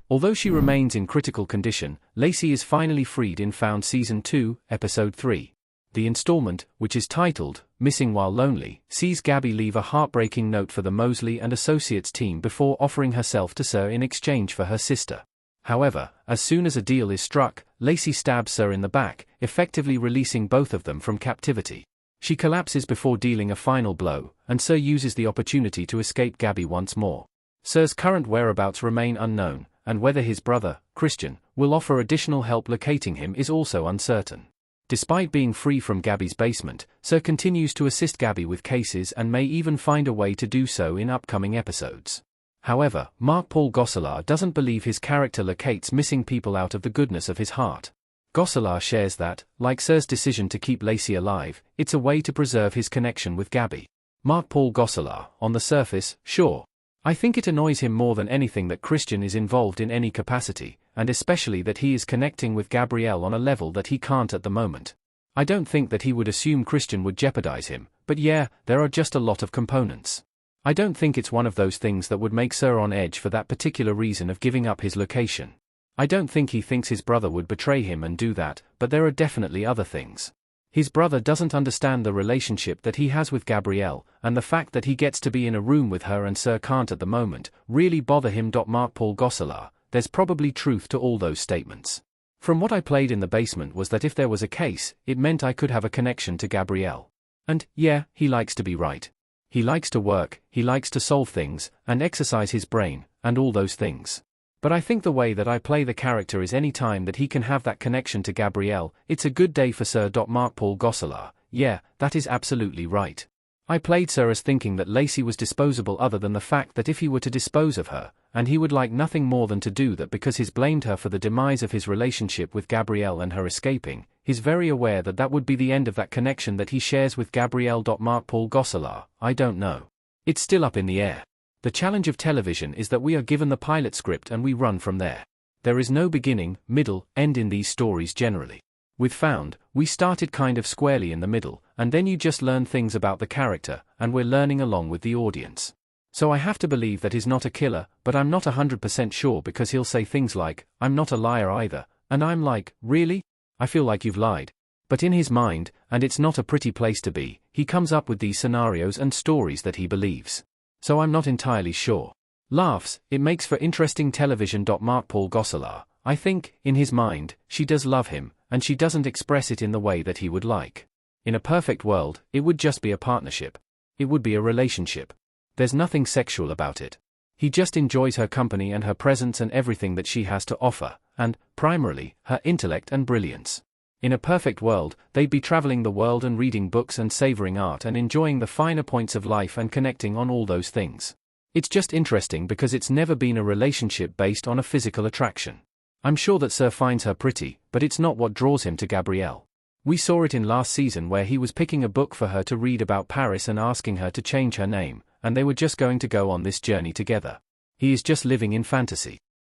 Although she remains in critical condition, Lacey is finally freed in Found Season 2, Episode 3. The installment, which is titled, Missing While Lonely, sees Gabby leave a heartbreaking note for the Mosley and Associates team before offering herself to Sir in exchange for her sister. However, as soon as a deal is struck, Lacey stabs Sir in the back, effectively releasing both of them from captivity. She collapses before dealing a final blow, and Sir uses the opportunity to escape Gabby once more. Sir's current whereabouts remain unknown, and whether his brother, Christian, will offer additional help locating him is also uncertain. Despite being free from Gabby's basement, Sir continues to assist Gabby with cases and may even find a way to do so in upcoming episodes. However, Mark-Paul Gosselaar doesn't believe his character locates missing people out of the goodness of his heart. Gosselaar shares that, like Sir's decision to keep Lacey alive, it's a way to preserve his connection with Gabby. Mark-Paul Gosselaar, on the surface, sure. I think it annoys him more than anything that Christian is involved in any capacity, and especially that he is connecting with Gabrielle on a level that he can't at the moment. I don't think that he would assume Christian would jeopardize him, but yeah, there are just a lot of components. I don't think it's one of those things that would make Sir on edge for that particular reason of giving up his location. I don't think he thinks his brother would betray him and do that, but there are definitely other things. His brother doesn't understand the relationship that he has with Gabrielle, and the fact that he gets to be in a room with her and Sir can't at the moment, really bother him. Mark-Paul Gosselaar, there's probably truth to all those statements. From what I played in the basement was that if there was a case, it meant I could have a connection to Gabrielle. And, yeah, he likes to be right. He likes to work, he likes to solve things, and exercise his brain, and all those things. But I think the way that I play the character is any time that he can have that connection to Gabrielle, it's a good day for Sir. Mark-Paul Gosselaar, yeah, that is absolutely right. I played Sir as thinking that Lacey was disposable other than the fact that if he were to dispose of her, and he would like nothing more than to do that because he's blamed her for the demise of his relationship with Gabrielle and her escaping, he's very aware that that would be the end of that connection that he shares with Gabrielle. Mark-Paul Gosselaar, I don't know. It's still up in the air. The challenge of television is that we are given the pilot script and we run from there. There is no beginning, middle, end in these stories generally. With Found, we started kind of squarely in the middle, and then you just learn things about the character, and we're learning along with the audience. So I have to believe that he's not a killer, but I'm not 100% sure because he'll say things like, I'm not a liar either, and I'm like, really? I feel like you've lied. But in his mind, and it's not a pretty place to be, he comes up with these scenarios and stories that he believes. So I'm not entirely sure. Laughs, it makes for interesting television. Mark-Paul Gosselaar, I think, in his mind, she does love him, and she doesn't express it in the way that he would like. In a perfect world, it would just be a partnership. It would be a relationship. There's nothing sexual about it. He just enjoys her company and her presence and everything that she has to offer, and, primarily, her intellect and brilliance. In a perfect world, they'd be traveling the world and reading books and savoring art and enjoying the finer points of life and connecting on all those things. It's just interesting because it's never been a relationship based on a physical attraction. I'm sure that Sir finds her pretty, but it's not what draws him to Gabrielle. We saw it in last season where he was picking a book for her to read about Paris and asking her to change her name, and they were just going to go on this journey together. He is just living in fantasy.